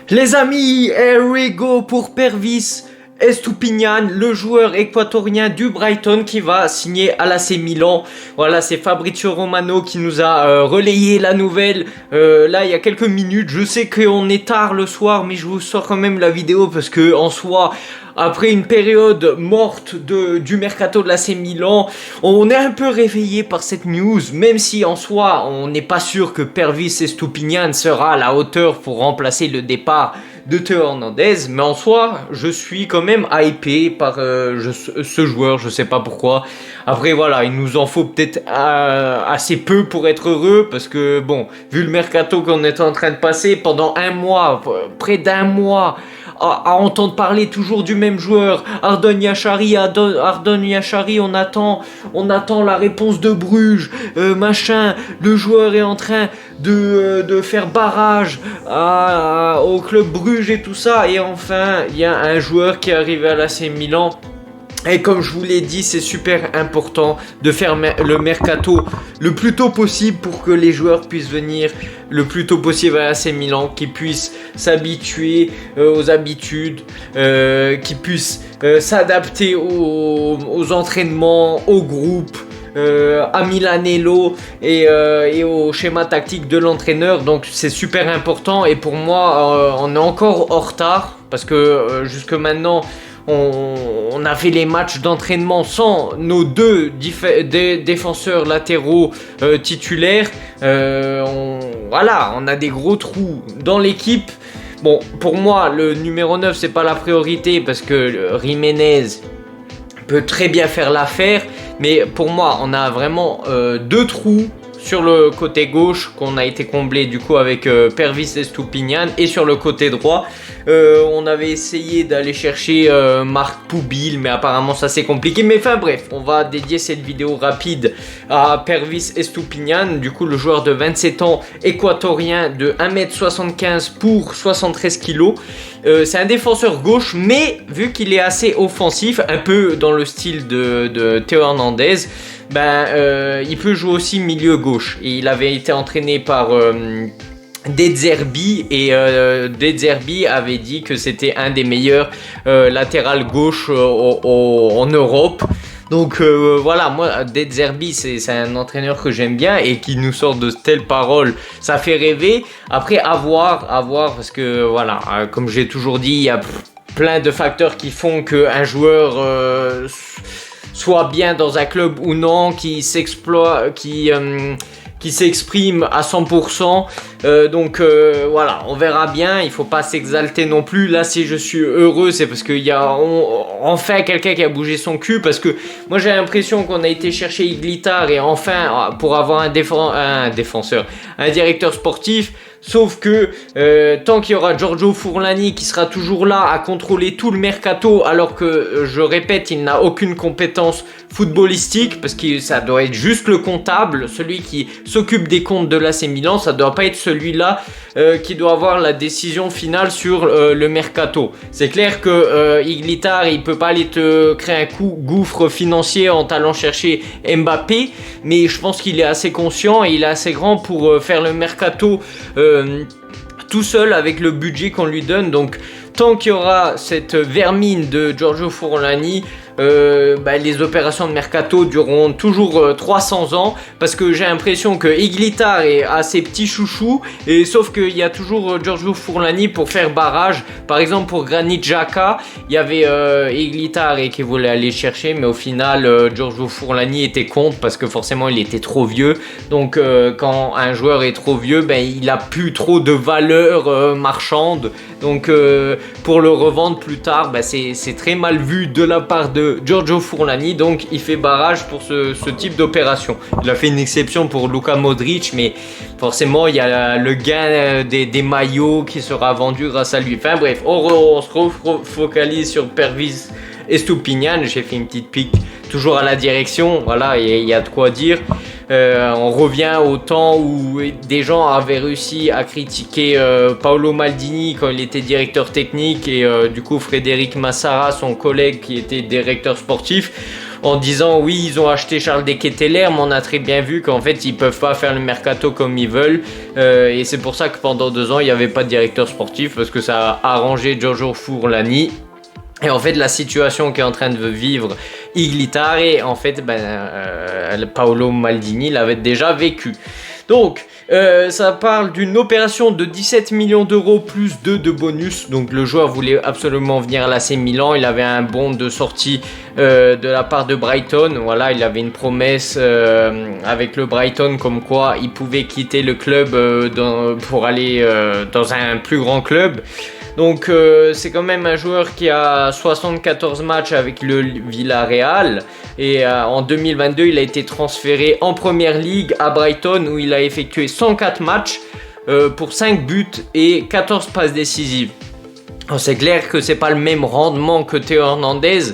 Les amis, here we go pour Pervis Estupiñán, le joueur équatorien du Brighton qui va signer à l'AC Milan. Voilà, c'est Fabrizio Romano qui nous a relayé la nouvelle là il y a quelques minutes. Je sais qu'on est tard le soir, mais je vous sors quand même la vidéo parce que en soi, après une période morte du mercato de l'AC Milan, on est un peu réveillé par cette news, même si en soi, on n'est pas sûr que Pervis Estupiñán sera à la hauteur pour remplacer le départ de Théo Hernandez, mais en soi, je suis quand même hypé par ce joueur, je sais pas pourquoi. Après voilà, il nous en faut peut-être assez peu pour être heureux, parce que bon, vu le mercato qu'on est en train de passer pendant un mois, près d'un mois, à entendre parler toujours du même joueur, Ardon Yachari, on attend la réponse de Bruges, machin, le joueur est en train de faire barrage au club Bruges et tout ça, et enfin, il y a un joueur qui est arrivé à l'AC Milan. Et comme je vous l'ai dit, c'est super important de faire le mercato le plus tôt possible pour que les joueurs puissent venir le plus tôt possible à l'AC Milan, qu'ils puissent s'habituer aux habitudes, qu'ils puissent s'adapter aux entraînements, au groupe, à Milanello et au schéma tactique de l'entraîneur. Donc c'est super important, et pour moi on est encore en retard parce que jusque maintenant on a fait les matchs d'entraînement sans nos deux défenseurs latéraux titulaires. Voilà, on a des gros trous dans l'équipe. Bon, pour moi, le numéro 9, c'est pas la priorité parce que Jiménez peut très bien faire l'affaire. Mais pour moi, on a vraiment deux trous sur le côté gauche qu'on a été comblé du coup avec Pervis Estupiñán, et sur le côté droit on avait essayé d'aller chercher Marc Poubil, mais apparemment ça c'est compliqué. Mais enfin bref, on va dédier cette vidéo rapide à Pervis Estupiñán, du coup le joueur de 27 ans équatorien de 1m75 pour 73 kg. C'est un défenseur gauche, mais vu qu'il est assez offensif, un peu dans le style de Théo Hernandez, il peut jouer aussi milieu gauche. Et il avait été entraîné par De Zerbi, et De Zerbi avait dit que c'était un des meilleurs latéral gauche en Europe. Donc voilà, moi De Zerbi c'est un entraîneur que j'aime bien, et qui nous sort de telles paroles, ça fait rêver. Après à voir parce que voilà, comme j'ai toujours dit, il y a plein de facteurs qui font qu'un joueur soit bien dans un club ou non, qui s'exprime à 100%. Donc voilà, on verra bien. Il faut pas s'exalter non plus. Là, si je suis heureux, c'est parce qu'il y a enfin quelqu'un qui a bougé son cul. Parce que moi, j'ai l'impression qu'on a été chercher Iglitar, et enfin pour avoir un défenseur, un directeur sportif. Sauf que tant qu'il y aura Giorgio Furlani qui sera toujours là à contrôler tout le mercato, alors que, je répète, il n'a aucune compétence footballistique, parce que ça doit être juste le comptable, celui qui s'occupe des comptes de l'AC Milan, ça doit pas être celui-là qui doit avoir la décision finale sur le mercato. C'est clair que Iglitar, il peut pas aller te créer un gouffre financier en allant chercher Mbappé, mais je pense qu'il est assez conscient et il est assez grand pour faire le mercato tout seul avec le budget qu'on lui donne. Donc tant qu'il y aura cette vermine de Giorgio Furlani, les opérations de mercato dureront toujours 300 ans, parce que j'ai l'impression que Iglitar a ses petits chouchous, et sauf qu'il y a toujours Giorgio Furlani pour faire barrage. Par exemple pour Granit Xhaka, il y avait Iglitar qui voulait aller chercher, mais au final Giorgio Furlani était contre, parce que forcément il était trop vieux. Donc quand un joueur est trop vieux, il a plus trop de valeur marchande. Donc pour le revendre plus tard, c'est très mal vu de la part de Giorgio Furlani. Donc il fait barrage pour ce type d'opération. Il a fait une exception pour Luka Modric, mais forcément il y a le gain des maillots qui sera vendu grâce à lui. Enfin bref, on se refocalise sur Pervis Estupiñán. J'ai fait une petite pique toujours à la direction, voilà, et il y a de quoi dire. On revient au temps où des gens avaient réussi à critiquer Paolo Maldini quand il était directeur technique, et du coup Frédéric Massara, son collègue qui était directeur sportif. en disant oui, ils ont acheté Charles de Ketelaere, mais on a très bien vu qu'en fait ils peuvent pas faire le mercato comme ils veulent, et c'est pour ça que pendant 2 ans il n'y avait pas de directeur sportif, parce que ça a arrangé Giorgio Furlani. Et en fait, la situation qu'est en train de vivre Iglitare, en fait, Paolo Maldini l'avait déjà vécu. Donc, ça parle d'une opération de 17 millions d'euros plus 2 de bonus. Donc, le joueur voulait absolument venir à l'AC Milan. Il avait un bon de sortie de la part de Brighton. Voilà, il avait une promesse avec le Brighton comme quoi il pouvait quitter le club pour aller dans un plus grand club. Donc c'est quand même un joueur qui a 74 matchs avec le Villarreal et en 2022 il a été transféré en Première Ligue à Brighton où il a effectué 104 matchs pour 5 buts et 14 passes décisives. Alors, c'est clair que c'est pas le même rendement que Théo Hernandez.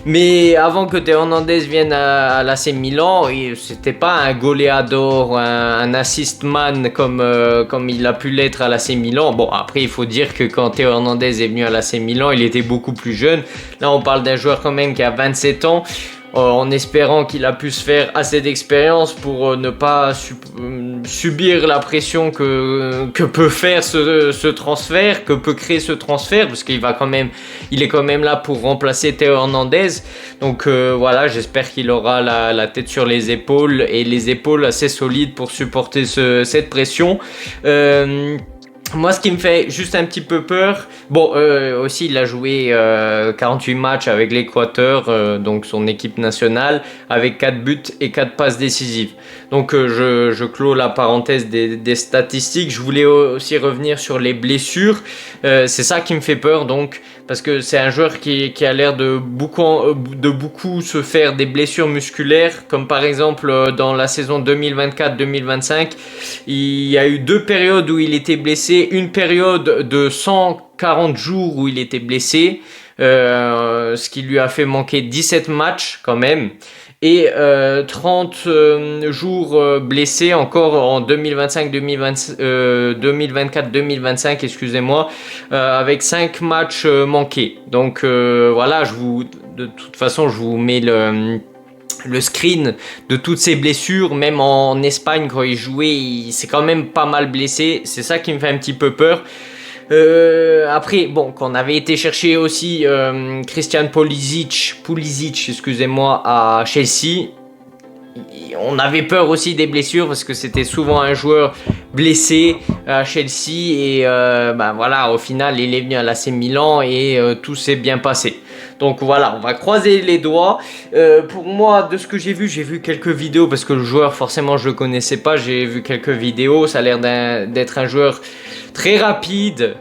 Mais avant que Théo Hernandez vienne à l'AC Milan, c'était pas un goleador, un assist man comme il a pu l'être à l'AC Milan. Bon, après il faut dire que quand Théo Hernandez est venu à l'AC Milan, il était beaucoup plus jeune. Là on parle d'un joueur quand même qui a 27 ans. En espérant qu'il a pu se faire assez d'expérience pour ne pas subir la pression que peut faire ce transfert, que peut créer ce transfert, parce qu'il est quand même là pour remplacer Théo Hernandez. Donc voilà, j'espère qu'il aura la tête sur les épaules et les épaules assez solides pour supporter cette pression. Moi, ce qui me fait juste un petit peu peur, aussi il a joué 48 matchs avec l'Équateur, donc son équipe nationale, avec 4 buts et 4 passes décisives. Donc je clôt la parenthèse des statistiques. Je voulais aussi revenir sur les blessures. C'est ça qui me fait peur, donc, parce que c'est un joueur qui a l'air de beaucoup se faire des blessures musculaires, comme par exemple dans la saison 2024-2025, il y a eu 2 périodes où il était blessé. Une période de 140 jours où il était blessé, ce qui lui a fait manquer 17 matchs quand même, et 30 jours blessés encore en 2024-2025, excusez-moi, avec 5 matchs manqués. Donc voilà, de toute façon, je vous mets le screen de toutes ces blessures. Même en Espagne quand il jouait, il s'est quand même pas mal blessé. C'est ça qui me fait un petit peu peur. Après, quand on avait été chercher aussi Christian Pulisic, excusez-moi, à Chelsea, on avait peur aussi des blessures parce que c'était souvent un joueur blessé à Chelsea et voilà, au final il est venu à l'AC Milan et tout s'est bien passé. Donc voilà, on va croiser les doigts. Pour moi, de ce que j'ai vu quelques vidéos parce que le joueur, forcément, je le connaissais pas. J'ai vu quelques vidéos. Ça a l'air d'être un joueur très rapide,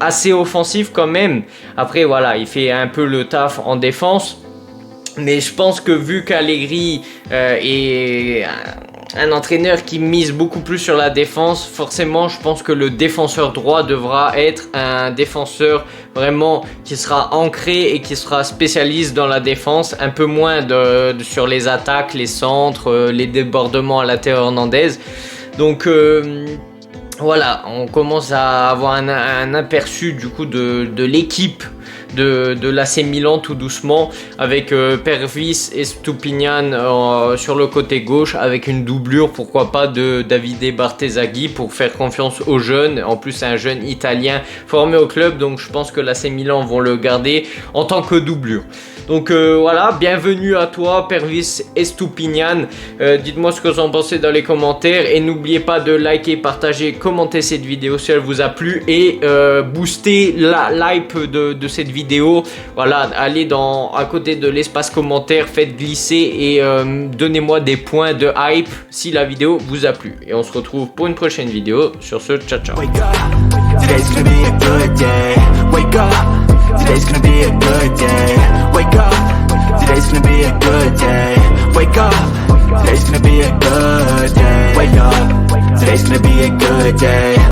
assez offensif quand même. Après, voilà, il fait un peu le taf en défense. Mais je pense que vu qu'Allegri est un entraîneur qui mise beaucoup plus sur la défense, forcément je pense que le défenseur droit devra être un défenseur vraiment qui sera ancré et qui sera spécialiste dans la défense, un peu moins sur les attaques, les centres, les débordements à la Théo Hernandez. Donc voilà, on commence à avoir un aperçu du coup de l'équipe de l'AC Milan tout doucement, avec Pervis et Stupinian sur le côté gauche, avec une doublure pourquoi pas de Davide Bartesaghi pour faire confiance aux jeunes. En plus c'est un jeune italien formé au club, donc je pense que l'AC Milan vont le garder en tant que doublure. Donc voilà, bienvenue à toi Pervis Estupiñán. Dites-moi ce que vous en pensez dans les commentaires et n'oubliez pas de liker, partager, commenter cette vidéo si elle vous a plu et booster l'hype de cette vidéo. Voilà, allez à côté de l'espace commentaire, faites glisser et donnez-moi des points de hype si la vidéo vous a plu. Et on se retrouve pour une prochaine vidéo. Sur ce, ciao ciao. Today's gonna be a good day. Wake up. Today's gonna be a good day. Wake up. Today's gonna be a good day. Wake up. Today's gonna be a good day.